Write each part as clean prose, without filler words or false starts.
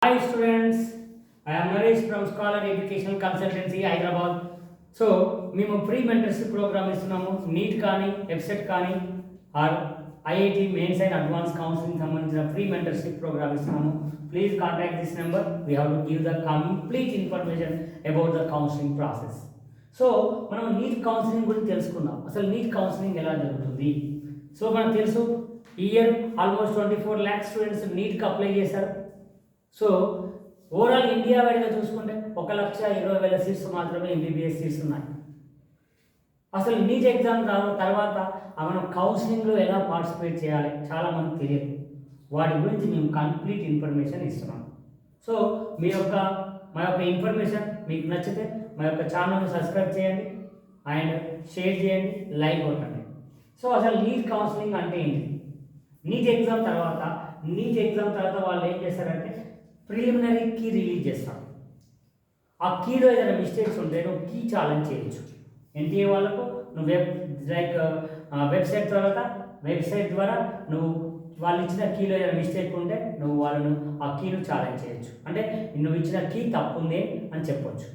Hi students, I am Naresh from Scholar Educational Consultancy Hyderabad. So మేము free mentorship program ఇస్తున్నాము. NEET కానీ website కానీ or IIT mains and advance counselling సంబంధించిన free mentorship program ఇస్తున్నాము. Please contact this number. We have to give the complete information about the counselling process. So మనం NEET counselling గురించి తెలుసుకుందాం. అసలు NEET counselling ఎలా జరుగుతుంది? సో మనకు తెలుసు ఈ ఇయర్ ఆల్మోస్ట్ 24 lakhs స్టూడెంట్స్ నీట్కి అప్లై చేశారు. సో ఓవరాల్ ఇండియా వైడ్గా చూసుకుంటే 1,20,000 సీట్స్ మాత్రమే ఎంబీబీఎస్ సీట్స్ ఉన్నాయి. అసలు నీట్ ఎగ్జామ్ తర్వాత మనం కౌన్సిలింగ్లో ఎలా పార్టిసిపేట్ చేయాలి చాలామంది తెలియదు. వాటి గురించి మేము కంప్లీట్ ఇన్ఫర్మేషన్ ఇస్తున్నాం. సో మా యొక్క ఇన్ఫర్మేషన్ మీకు నచ్చితే మా యొక్క ఛానల్ని సబ్స్క్రైబ్ చేయండి అండ్ షేర్ చేయండి, లైక్ కొట్టండి. సో అసలు నీట్ కౌన్సిలింగ్ అంటే ఏంటి? నీట్ ఎగ్జామ్ తర్వాత వాళ్ళు ఏం చేస్తారంటే ప్రిలిమినరీ కీ రిలీజ్ చేస్తాను. ఆ కీలో ఏదైనా మిస్టేక్స్ ఉంటే నువ్వు కీ ఛాలెంజ్ చేయొచ్చు. ఎన్టీఏ వాళ్ళకు నువ్వు వెబ్సైట్ ద్వారా నువ్వు వాళ్ళు ఇచ్చిన కీలో ఏదైనా మిస్టేక్ ఉంటే నువ్వు వాళ్ళను ఆ కీను ఛాలెంజ్ చేయొచ్చు. అంటే నువ్వు ఇచ్చిన కీ తప్పుంది అని చెప్పొచ్చు.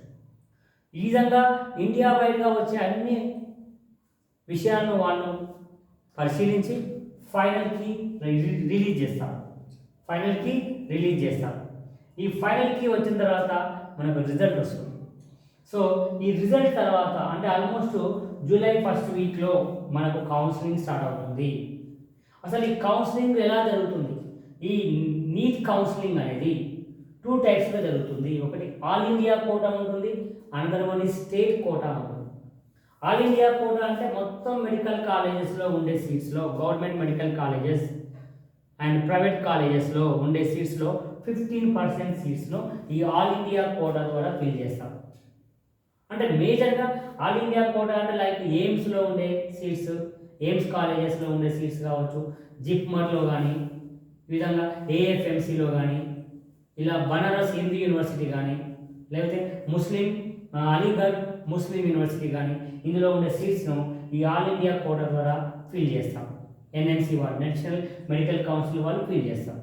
ఈ విధంగా ఇండియా వైడ్గా వచ్చే అన్ని విషయాలను వాళ్ళు పరిశీలించి ఫైనల్ కీ రిలీజ్ చేస్తారు. ఈ ఫైనల్ కీ వచ్చిన తర్వాత మనకు రిజల్ట్ వస్తుంది. సో ఈ రిజల్ట్ తర్వాత అంటే ఆల్మోస్ట్ జూలై 1st వీక్లో మనకు కౌన్సిలింగ్ స్టార్ట్ అవుతుంది. అసలు ఈ కౌన్సిలింగ్ ఎలా జరుగుతుంది? ఈ నీట్ కౌన్సిలింగ్ అనేది 2 typesలో జరుగుతుంది. ఒకటి ఆల్ ఇండియా కోటా ఉంటుంది, అనదర్ వన్ స్టేట్ కోటా ఉంటుంది. ఆల్ ఇండియా కోటా అంటే మొత్తం మెడికల్ కాలేజెస్లో ఉండే సీట్స్లో, government medical colleges and private కాలేజెస్లో ఉండే సీట్స్లో 15% సీట్స్ను ఈ ఆల్ ఇండియా కోటా ద్వారా ఫిల్ చేస్తాం. అంటే మేజర్గా ఆల్ ఇండియా కోటా అంటే లైక్ ఎయిమ్స్లో ఉండే సీట్స్, ఎయిమ్స్ కాలేజెస్లో ఉండే సీట్స్ కావచ్చు, జిప్మర్లో కానీ, ఈ విధంగా ఏఎఫ్ఎంసీలో కానీ, ఇలా బనారస్ హిందూ యూనివర్సిటీ కానీ, లేకపోతే అలీగఢ్ ముస్లిం యూనివర్సిటీ కానీ, ఇందులో ఉండే సీట్స్ను ఈ ఆల్ ఇండియా కోటా ద్వారా ఫిల్ చేస్తాం. ఎన్ఎంసీ వాళ్ళు, నేషనల్ మెడికల్ కౌన్సిల్ వాళ్ళు ఫిల్ చేస్తాం.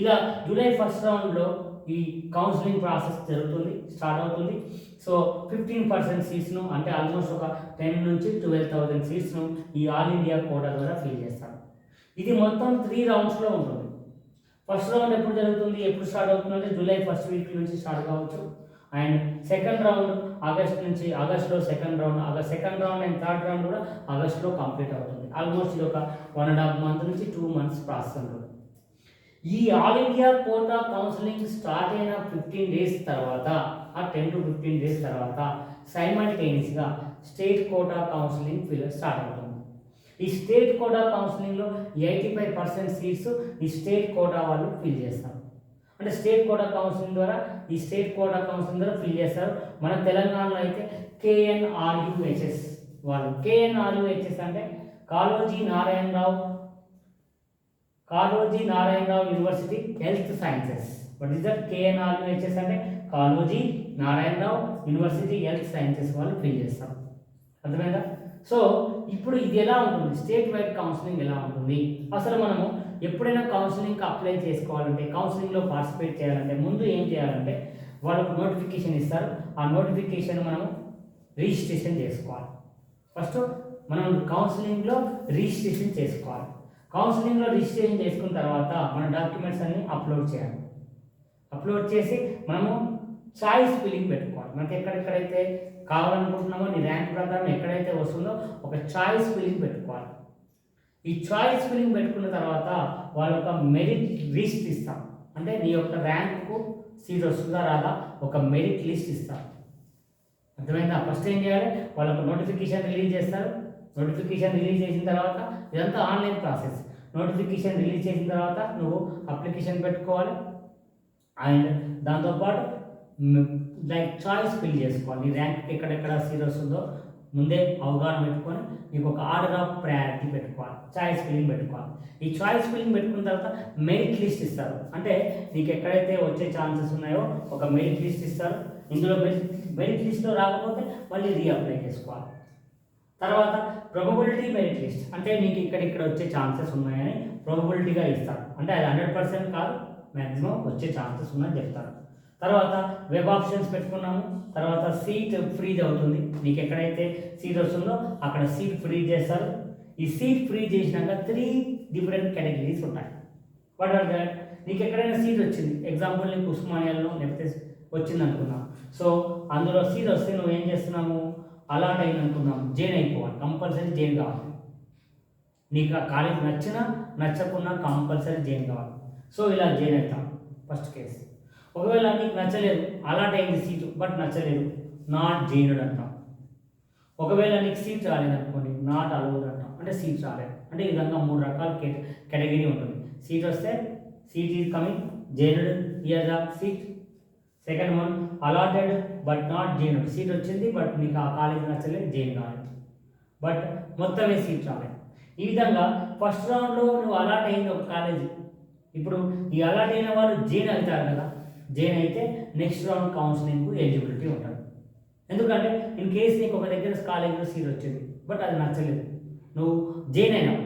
ఇలా జూలై 1st రౌండ్లో ఈ కౌన్సిలింగ్ ప్రాసెస్ స్టార్ట్ అవుతుంది. సో 15% సీట్స్ను అంటే ఆల్మోస్ట్ ఒక 10 నుంచి 12,000 సీట్స్ను ఈ ఆల్ ఇండియా కోటా ద్వారా ఫిల్ చేస్తాం. ఇది మొత్తం 3 రౌండ్స్లో ఉంటుంది. ఫస్ట్ రౌండ్ ఎప్పుడు జరుగుతుంది, ఎప్పుడు స్టార్ట్ అవుతుంది అంటే జూలై 1st వీక్ నుంచి స్టార్ట్ కావచ్చు. అండ్ సెకండ్ రౌండ్ ఆగస్ట్లో second round and third round కూడా ఆగస్ట్లో కంప్లీట్ అవుతుంది. ఆల్మోస్ట్ ఇది ఒక 1.5 months నుంచి 2 months ప్రాసెస్ ఉంటుంది. ఈ all India quota counselling start అయిన 15 days తర్వాత, ఆ 10 to 15 days తర్వాత సైమల్టేనియస్గా స్టేట్ కోటా కౌన్సిలింగ్ స్టార్ట్ అవుతుంది. ఈ స్టేట్ కోటా కౌన్సిలింగ్లో 85% సీట్స్ ఈ స్టేట్ కోటా వాళ్ళు ఫిల్ చేస్తారు. అంటే స్టేట్ కోటా కౌన్సిలింగ్ ద్వారా ఫిల్ చేస్తారు. మన తెలంగాణలో అయితే KNRUHS వాళ్ళు, KNRUHS అంటే Kaloji Narayanarao university health sciences. What is that? KNRUHS అంటే Kaloji Narayanarao university health sciences వాళ్ళు ఫిల్ చేస్తారు. అర్థమైందా? సో ఇప్పుడు ఇది ఎలా ఉంటుంది, స్టేట్ వైడ్ కౌన్సిలింగ్ ఎలా ఉంటుంది? అసలు మనము ఎప్పుడైనా కౌన్సిలింగ్కి అప్లై చేసుకోవాలంటే, కౌన్సిలింగ్లో పార్టిసిపేట్ చేయాలంటే ముందు ఏం చేయాలంటే వాళ్ళకు నోటిఫికేషన్ ఇస్తారు. ఆ నోటిఫికేషన్ మనము రిజిస్ట్రేషన్ చేసుకోవాలి. ఫస్ట్ మనం కౌన్సిలింగ్లో రిజిస్ట్రేషన్ చేసుకోవాలి. కౌన్సిలింగ్లో రిజిస్ట్రేషన్ చేసుకున్న తర్వాత మన డాక్యుమెంట్స్ అన్నీ అప్లోడ్ చేసి మనము చాయిస్ ఫిల్లింగ్ పెట్టుకోవాలి. మనకి ఎక్కడెక్కడైతే కావాలనుకుంటున్నామో నీ ర్యాంక్ ప్రకారం ఎక్కడైతే వస్తుందో ఒక చాయిస్ ఫిల్లింగ్ పెట్టుకోవాలి. ఈ చాయిస్ ఫిల్లింగ్ పెట్టుకున్న తర్వాత వాళ్ళ ఒక మెరిట్ లిస్ట్ ఇస్తాం. అంటే నీ యొక్క ర్యాంకు సీట్ వస్తుందా రాదా ఒక మెరిట్ లిస్ట్ ఇస్తాం. అర్థమైందా? ఫస్ట్ ఏం చేయాలి, వాళ్ళకు నోటిఫికేషన్ రిలీజ్ చేస్తారు. నోటిఫికేషన్ రిలీజ్ చేసిన తర్వాత ఇదంతా ఆన్లైన్ ప్రాసెస్. నోటిఫికేషన్ రిలీజ్ చేసిన తర్వాత నువ్వు అప్లికేషన్ పెట్టుకోవాలి. అండ్ దాంతోపాటు లైక్ చాయిస్ ఫిల్ చేసుకోవాలి. నీ ర్యాంక్ ఎక్కడెక్కడ సీట్ వస్తుందో ముందే అవగాహన పెట్టుకొని నీకు ఒక ఆర్డర్ ఆఫ్ ప్రయారిటీ పెట్టుకోవాలి, చాయిస్ ఫిల్లింగ్ పెట్టుకోవాలి. ఈ చాయిస్ ఫిల్లింగ్ పెట్టుకున్న తర్వాత మెరిట్ లిస్ట్ ఇస్తారు. అంటే నీకు ఎక్కడైతే వచ్చే ఛాన్సెస్ ఉన్నాయో ఒక మెరిట్ లిస్ట్ ఇస్తారు. ఇందులో మెరిట్ లిస్ట్లో రాకపోతే మళ్ళీ రీఅప్లై చేసుకోవాలి. తర్వాత ప్రొబబిలిటీ మెరిట్ లిస్ట్ అంటే నీకు ఇక్కడ వచ్చే ఛాన్సెస్ ఉన్నాయని ప్రొబబిలిటీగా ఇస్తారు. అంటే అది 100% కాదు, మ్యాక్సిమం వచ్చే ఛాన్సెస్ ఉందని చెప్తారు. తర్వాత వెబ్ ఆప్షన్స్ పెట్టుకున్నాము. తర్వాత సీట్ ఫ్రీజ్ అవుతుంది. మీకు ఎక్కడైతే సీట్ వస్తుందో అక్కడ సీట్ ఫ్రీజ్ చేస్తారు. ఈ సీట్ ఫ్రీజ్ చేసినాక 3 డిఫరెంట్ కేటగిరీస్ ఉంటాయి. What are that? నీకు ఎక్కడైనా సీట్ వచ్చింది, ఎగ్జాంపుల్ నీకు ఉస్మానియాలో లేకపోతే వచ్చింది అనుకున్నాం. సో అందులో సీట్ వస్తే నువ్వు ఏం చేస్తున్నాము, అలాట్ అయింది అనుకున్నాం, జైన్ అయిపోవాలి, కంపల్సరీ జైన్ కావాలి. నీకు ఆ కాలేజ్ నచ్చినా నచ్చకున్నా కంపల్సరీ జైన్ కావాలి. సో ఇలా జైన్ అవుతాం ఫస్ట్ కేసు. ఒకవేళ నీకు నచ్చలేదు, అలాట్ అయింది సీటు బట్ నచ్చలేదు, నాట్ జైన్డ్ అంటాం. ఒకవేళ నీకు సీట్ రాలేదనుకోండి, నాట్ అలౌడ్ అంటాం, అంటే సీట్ రాలేదు. అంటే ఈ విధంగా 3 రకాల కేటగిరీ ఉంటుంది. సీట్ వస్తే seat is coming, joined, here the seat. Second one allotted but not joined, seat వచ్చింది బట్ నీకు ఆ కాలేజ్ నచ్చలేదు, జైన్ కాలేదు, బట్ మొత్తమే సీట్ రాలేదు. ఈ విధంగా ఫస్ట్ రౌండ్లో నువ్వు అలాట్ అయింది ఒక కాలేజీ. ఇప్పుడు ఈ అలాట్ అయిన వాళ్ళు జైన్ అవుతారు కదా, జైన్ అయితే నెక్స్ట్ రౌండ్ కౌన్సిలింగ్కు ఎలిజిబిలిటీ ఉంటుంది. ఎందుకంటే ఇన్ కేసు నీకు ఒక దగ్గర కాలేజీలో సీట్ వచ్చింది బట్ అది నచ్చలేదు, నువ్వు జైన్ అయినావు,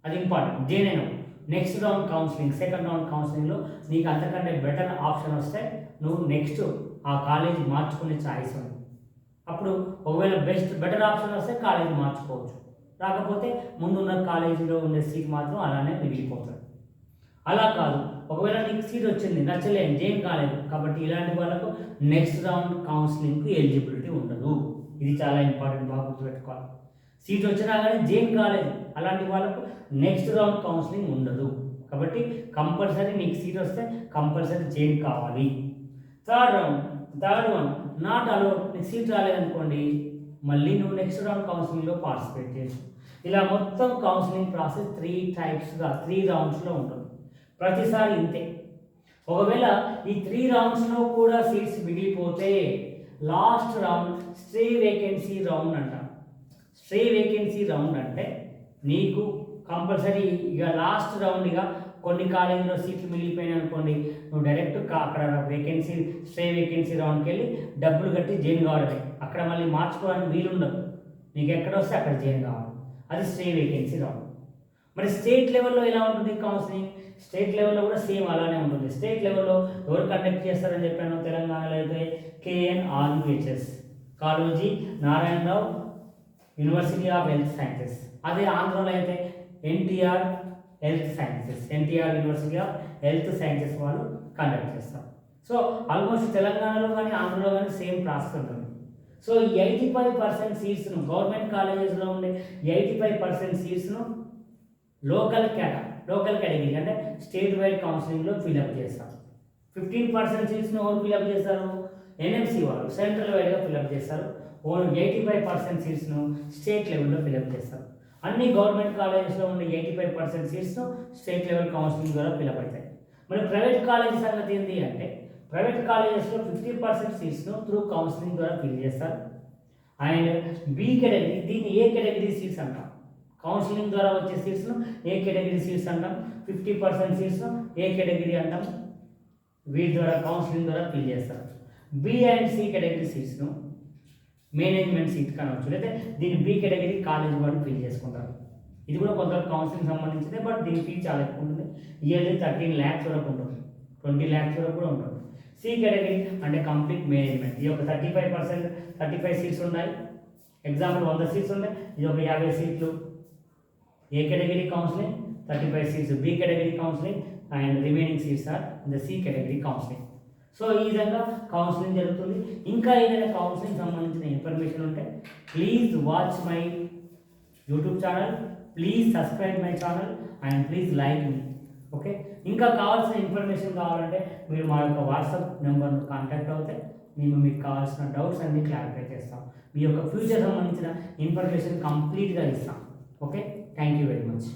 అది ఇంపార్టెంట్, జైన్ అయినావు. Next round counselling, second round కౌన్సిలింగ్లో నీకు అంతకంటే బెటర్ ఆప్షన్ వస్తే నువ్వు నెక్స్ట్ ఆ కాలేజీ మార్చుకునే ఛాయిస్ ఉంది. అప్పుడు ఒకవేళ బెటర్ ఆప్షన్ వస్తే కాలేజీ మార్చుకోవచ్చు, రాకపోతే ముందున్న కాలేజీలో ఉండే సీట్ మాత్రం అలానే మిగిలిపోతుంది. అలా కాదు, ఒకవేళ నీకు సీట్ వచ్చింది నచ్చలేదు, జైన్ కాలేదు, కాబట్టి ఇలాంటి వాళ్ళకు నెక్స్ట్ రౌండ్ కౌన్సిలింగ్కి ఎలిజిబిలిటీ ఉండదు. ఇది చాలా ఇంపార్టెంట్, బాగా గుర్తుపెట్టుకోవాలి. సీట్ వచ్చినా కానీ జైన్ కాలేదు, అలాంటి వాళ్ళకు నెక్స్ట్ రౌండ్ కౌన్సిలింగ్ ఉండదు. కాబట్టి కంపల్సరీ నీకు సీట్ వస్తే కంపల్సరీ జైన్ కావాలి. థర్డ్ వన్ నాట్ అలౌడ్, నీకు సీట్ రాలేదనుకోండి, మళ్ళీ నువ్వు నెక్స్ట్ రౌండ్ కౌన్సిలింగ్లో పార్టిసిపేట్ చేయొచ్చు. ఇలా మొత్తం కౌన్సిలింగ్ ప్రాసెస్ 3 టైప్స్గా 3 రౌండ్స్లో ఉంటుంది. ప్రతిసారి ఇంతే. ఒకవేళ ఈ 3 రౌండ్స్లో కూడా సీట్స్ మిగిలిపోతే last round stray vacancy round అంటాం. స్టే వేకెన్సీ రౌండ్ అంటే నీకు కంపల్సరీ ఇక లాస్ట్ రౌండ్, ఇక కొన్ని కాలేజీలో సీట్లు మిగిలిపోయినాయి అనుకోండి, నువ్వు డైరెక్ట్ అక్కడ స్టే వేకెన్సీ రౌండ్కి వెళ్ళి డబ్బులు కట్టి జైన్ కావడమే. అక్కడ మళ్ళీ మార్చుకోవడానికి వీలుండదు, నీకు ఎక్కడ వస్తే అక్కడ జైన్ కావాలి. అది స్టే వేకెన్సీ రౌండ్. మరి స్టేట్ లెవెల్లో ఎలా ఉంటుంది కౌన్సిలింగ్? స్టేట్ లెవెల్లో కూడా సేమ్ అలానే ఉంటుంది. స్టేట్ లెవెల్లో ఎవరు కండక్ట్ చేస్తారని చెప్పాను, తెలంగాణలో అయితే KNRUHS, Kaloji Narayanarao university of health sciences. అదే ఆంధ్రలో అయితే NTR health sciences, NTR university of health sciences వాళ్ళు కండక్ట్ చేస్తారు. సో ఆల్మోస్ట్ తెలంగాణలో కానీ ఆంధ్రలో కానీ సేమ్ ప్రాసెస్ ఉంటుంది. సో 85% సీట్స్ను గవర్నమెంట్ కాలేజెస్లో ఉండే 85% సీట్స్ను లోకల్ కేటగిరీ అంటే స్టేట్ వైడ్ కౌన్సిలింగ్లో ఫిల్అప్ చేస్తారు. 15% సీట్స్ను ఎవరు ఫిల్అప్ చేస్తారు? NMC వాళ్ళు సెంట్రల్ వైడ్గా ఫిల్అప్ చేస్తారు. ఓన్లీ 85% సీట్స్ను స్టేట్ లెవెల్లో ఫిల్అప్ చేస్తారు. అన్ని గవర్నమెంట్ కాలేజెస్లో ఉండే 85% సీట్స్ను స్టేట్ లెవెల్ కౌన్సిలింగ్ ద్వారా ఫిల్అప్ అవుతాయి. మరి ప్రైవేట్ కాలేజ్ సంగతి ఏంటి అంటే, ప్రైవేట్ కాలేజెస్లో 50% సీట్స్ను త్రూ కౌన్సిలింగ్ ద్వారా ఫిల్ చేస్తారు. అండ్ B కేటగిరీ, దీన్ని ఏ కేటగిరీ సీట్స్ అంటాం. కౌన్సిలింగ్ ద్వారా వచ్చే సీట్స్ను ఏ కేటగిరీ సీట్స్ అంటాం. 50% సీట్స్ను ఏ కేటగిరీ అంటాం. వీటి ద్వారా కౌన్సిలింగ్ ద్వారా ఫిల్ చేస్తారు. B అండ్ C కేటగిరీ సీట్స్ను మేనేజ్మెంట్ సీట్ కనవచ్చు, లేదా దీన్ని B కేటగిరీ కాలేజ్ వాళ్ళు ఫిల్ చేసుకుంటారు. ఇది కూడా కొంత కౌన్సిలింగ్ సంబంధించిందే, బట్ దీని ఫీ చాలా ఎక్కువ ఉంటుంది. ఇయర్లీ 13 lakhs వరకు ఉంటుంది, 20 lakhs వరకు కూడా ఉంటుంది. C కేటగిరీ అంటే కంప్లీట్ మేనేజ్మెంట్. ఈ యొక్క 35 సీట్స్ ఉన్నాయి. ఎగ్జాంపుల్ 100 సీట్స్ ఉన్నాయి, ఇది ఒక 50 సీట్లు. A category counselling 35 seats, B category counselling, and remaining seats are the C category counselling. So ఈ విధంగా కౌన్సిలింగ్ జరుగుతుంది. ఇంకా ఏదైనా కౌన్సిలింగ్ సంబంధించిన ఇన్ఫర్మేషన్ ఉంటే please watch my YouTube channel, please subscribe my channel and please like me. Okay, ఇంకా కావాల్సిన information కావాలంటే మీరు మా యొక్క వాట్సాప్ నెంబర్ను కాంటాక్ట్ అవుతే మేము మీకు కావాల్సిన డౌట్స్ అన్ని క్లారిఫై చేస్తాం. మీ యొక్క ఫ్యూచర్ సంబంధించిన ఇన్ఫర్మేషన్ కంప్లీట్గా ఇస్తాం. Okay, thank you very much.